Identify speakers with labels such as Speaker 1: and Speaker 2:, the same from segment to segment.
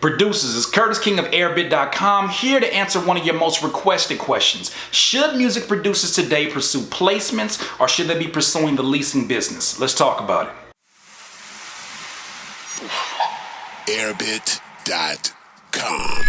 Speaker 1: Producers, it's Curtis King of Airbit.com here to answer one of your most requested questions. Should music producers today pursue placements or should they be pursuing the leasing business? Let's talk about it.
Speaker 2: Airbit.com.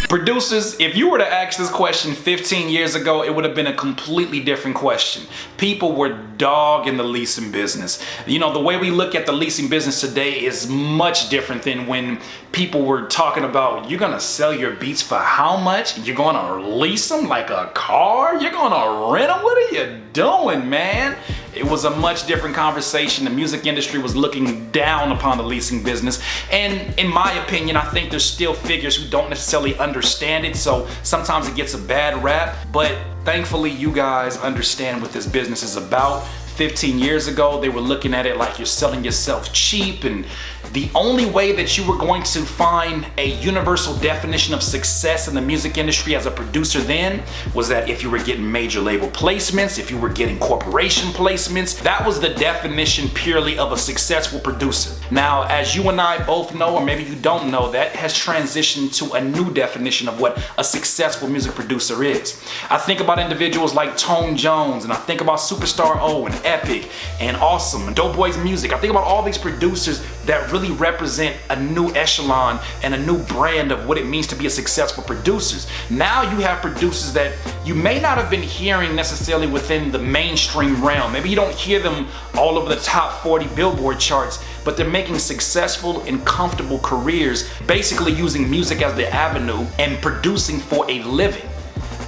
Speaker 1: Producers, if you were to ask this question 15 years ago, it would have been a completely different question. People were dogging the leasing business. You know, the way we look at the leasing business today is much different than when people were talking about, you're gonna sell your beats for how much? You're gonna lease them like a car? You're gonna rent them? What are you doing, man? It was a much different conversation. The music industry was looking down upon the leasing business. And in my opinion, I think there's still figures who don't necessarily understand it. So sometimes it gets a bad rap, but thankfully you guys understand what this business is about. 15 years ago, they were looking at it like you're selling yourself cheap, and the only way that you were going to find a universal definition of success in the music industry as a producer then was that if you were getting major label placements, if you were getting corporation placements, that was the definition purely of a successful producer. Now, as you and I both know, or maybe you don't know, that has transitioned to a new definition of what a successful music producer is. I think about individuals like Tone Jones, and I think about Superstar O and Epic and Awesome and Dope Boys Music. I think about all these producers that really represent a new echelon and a new brand of what it means to be a successful producer. Now you have producers that you may not have been hearing necessarily within the mainstream realm. Maybe you don't hear them all over the top 40 Billboard charts, but they're making successful and comfortable careers, basically using music as the avenue and producing for a living.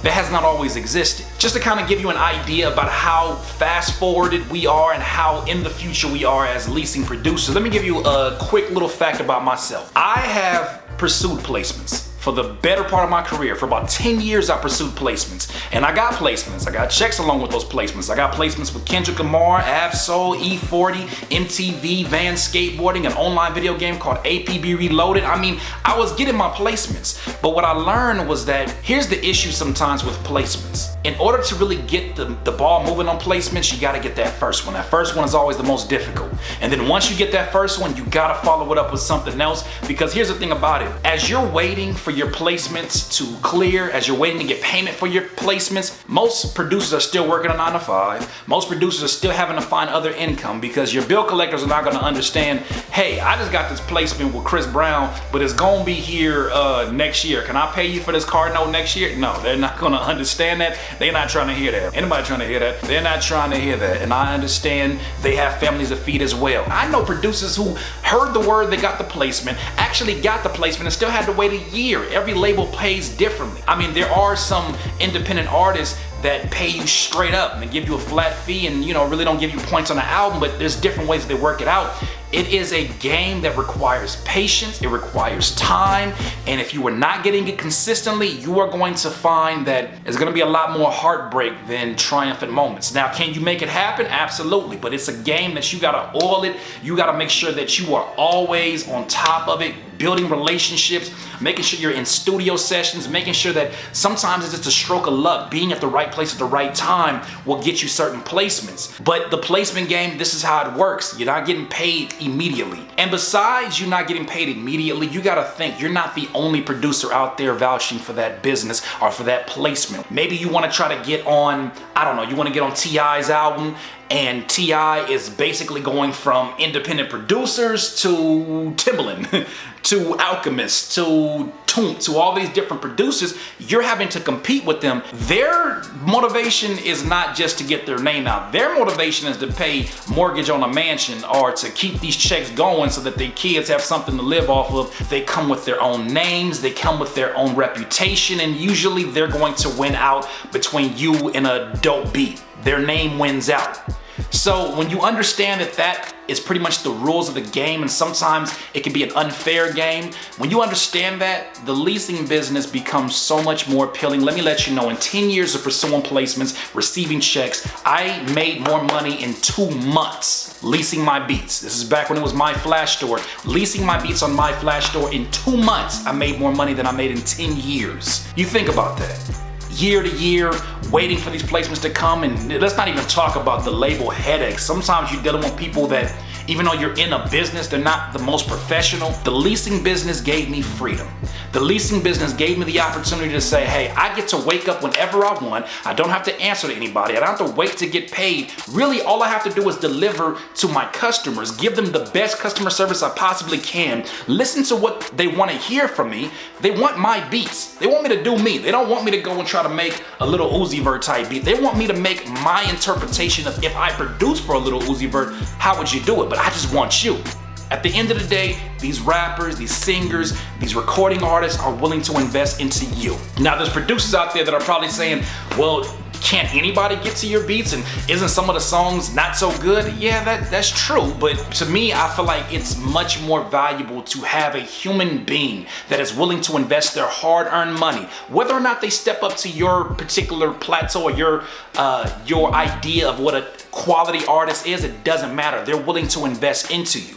Speaker 1: That has not always existed. Just to kind of give you an idea about how fast forwarded we are and how in the future we are as leasing producers, let me give you a quick little fact about myself. I have pursued placements. For the better part of my career, for about 10 years, I pursued placements. And I got placements. I got checks along with those placements. I got placements with Kendrick Lamar, Ab-Soul, E40, MTV, Van Skateboarding, an online video game called APB Reloaded. I mean, I was getting my placements. But what I learned was that here's the issue sometimes with placements. In order to really get the ball moving on placements, you gotta get that first one. That first one is always the most difficult. And then once you get that first one, you gotta follow it up with something else. Because here's the thing about it. As you're waiting for your placements to clear, as you're waiting to get payment for your placements, most producers are still working a 9 to 5. Most producers are still having to find other income because your bill collectors are not gonna understand, hey, I just got this placement with Chris Brown, but it's gonna be here next year. Can I pay you for this car note next year? No, they're not gonna understand that. They're not trying to hear that. Anybody trying to hear that? They're not trying to hear that. And I understand they have families to feed as well. I know producers who heard the word, they got the placement, actually got the placement and still had to wait a year. Every label pays differently. I mean, there are some independent artists that pay you straight up and they give you a flat fee and, you know, really don't give you points on the album, but there's different ways they work it out. It is a game that requires patience, it requires time, and if you are not getting it consistently, you are going to find that it's gonna be a lot more heartbreak than triumphant moments. Now, can you make it happen? Absolutely, but it's a game that you gotta oil it, you gotta make sure that you are always on top of it, building relationships, making sure you're in studio sessions, making sure that sometimes it's just a stroke of luck. Being at the right place at the right time will get you certain placements. But the placement game, this is how it works. You're not getting paid immediately. And besides you not getting paid immediately, you gotta think you're not the only producer out there vouching for that business or for that placement. Maybe you wanna try to get on, I don't know, you wanna get on T.I.'s album, and T.I. is basically going from independent producers to Timbaland, to Alchemist, to Toomp, to all these different producers. You're having to compete with them. Their motivation is not just to get their name out. Their motivation is to pay mortgage on a mansion or to keep these checks going so that their kids have something to live off of. They come with their own names, they come with their own reputation, and usually they're going to win out between you and a dope beat. Their name wins out. So when you understand that that is pretty much the rules of the game, and sometimes it can be an unfair game, when you understand that, the leasing business becomes so much more appealing. Let me let you know, in 10 years of pursuing placements, receiving checks, I made more money in 2 months leasing my beats. This is back when it was My Flash Store. Leasing my beats on My Flash Store, in 2 months, I made more money than I made in 10 years. You think about that. Year to year, waiting for these placements to come, and let's not even talk about the label headaches. Sometimes you're dealing with people that, even though you're in a business, they're not the most professional. The leasing business gave me freedom. The leasing business gave me the opportunity to say, hey, I get to wake up whenever I want. I don't have to answer to anybody. I don't have to wait to get paid. Really, all I have to do is deliver to my customers, give them the best customer service I possibly can, listen to what they want to hear from me. They want my beats. They want me to do me. They don't want me to go and try to make a little Uzi Vert type beat. They want me to make my interpretation of if I produce for a little Uzi Vert, how would you do it? But I just want you. At the end of the day, these rappers, these singers, these recording artists are willing to invest into you. Now, there's producers out there that are probably saying, well, can't anybody get to your beats, and isn't some of the songs not so good? Yeah, that's true, but to me, I feel like it's much more valuable to have a human being that is willing to invest their hard-earned money. Whether or not they step up to your particular plateau or your idea of what a quality artist is, it doesn't matter. They're willing to invest into you.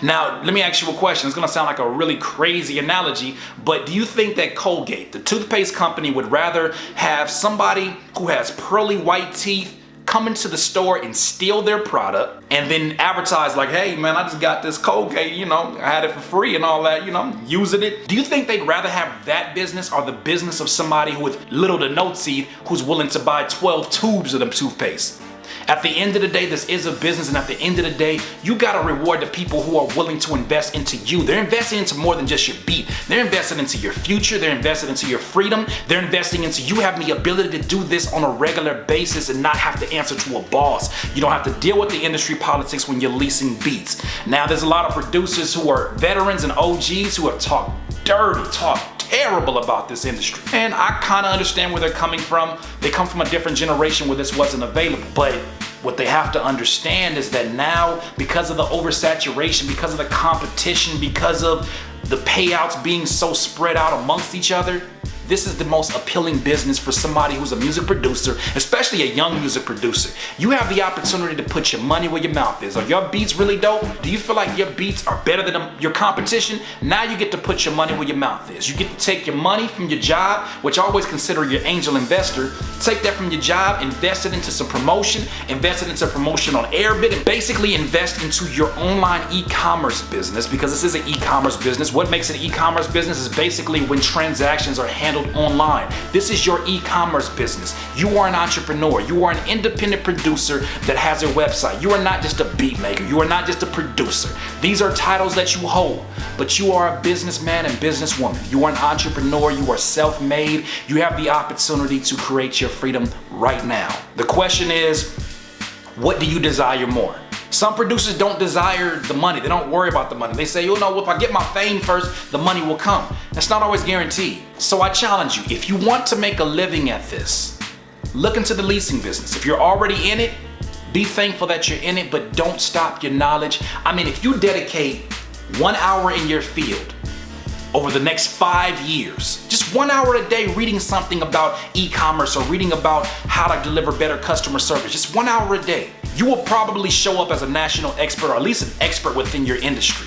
Speaker 1: Now, let me ask you a question. It's gonna sound like a really crazy analogy, but do you think that Colgate, the toothpaste company, would rather have somebody who has pearly white teeth come into the store and steal their product and then advertise like, hey man, I just got this Colgate, you know, I had it for free and all that, you know, I'm using it? Do you think they'd rather have that business or the business of somebody with little to no teeth who's willing to buy 12 tubes of them toothpaste? At the end of the day, this is a business, and at the end of the day, you gotta reward the people who are willing to invest into you. They're investing into more than just your beat. They're investing into your future. They're investing into your freedom. They're investing into you having the ability to do this on a regular basis and not have to answer to a boss. You don't have to deal with the industry politics when you're leasing beats. Now, there's a lot of producers who are veterans and OGs who have talked dirty, terrible about this industry. And I kind of understand where they're coming from. They come from a different generation where this wasn't available. But what they have to understand is that now, because of the oversaturation, because of the competition, because of the payouts being so spread out amongst each other, this is the most appealing business for somebody who's a music producer, especially a young music producer. You have the opportunity to put your money where your mouth is. Are your beats really dope? Do you feel like your beats are better than your competition? Now you get to put your money where your mouth is. You get to take your money from your job, which I always consider your angel investor, take that from your job, invest it into some promotion, invest it into promotion on Airbit, and basically invest into your online e-commerce business, because this is an e-commerce business. What makes an e-commerce business is basically when transactions are handled online. This is your e-commerce business. You are an entrepreneur. You are an independent producer that has a website. You are not just a beat maker. You are not just a producer. These are titles that you hold, but you are a businessman and businesswoman. You are an entrepreneur. You are self-made. You have the opportunity to create your freedom right now. The question is, what do you desire more? Some producers don't desire the money. They don't worry about the money. They say, you know, if I get my fame first, the money will come. That's not always guaranteed. So I challenge you, if you want to make a living at this, look into the leasing business. If you're already in it, be thankful that you're in it, but don't stop your knowledge. I mean, if you dedicate 1 hour in your field over the next 5 years, just 1 hour a day reading something about e-commerce or reading about how to deliver better customer service, just 1 hour a day, you will probably show up as a national expert, or at least an expert within your industry.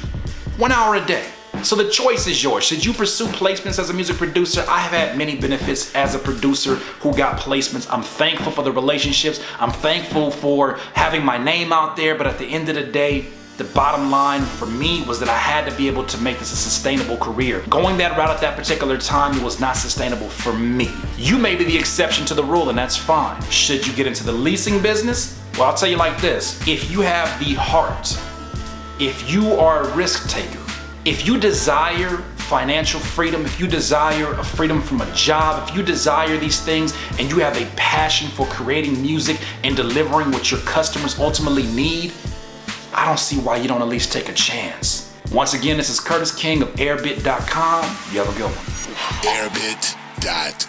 Speaker 1: 1 hour a day. So the choice is yours. Should you pursue placements as a music producer? I have had many benefits as a producer who got placements. I'm thankful for the relationships. I'm thankful for having my name out there, but at the end of the day, the bottom line for me was that I had to be able to make this a sustainable career. Going that route at that particular time, it was not sustainable for me. You may be the exception to the rule, and that's fine. Should you get into the leasing business? Well, I'll tell you like this. If you have the heart, if you are a risk taker, if you desire financial freedom, if you desire a freedom from a job, if you desire these things and you have a passion for creating music and delivering what your customers ultimately need, I don't see why you don't at least take a chance. Once again, this is Curtis King of Airbit.com. You have a good one.
Speaker 2: Airbit.com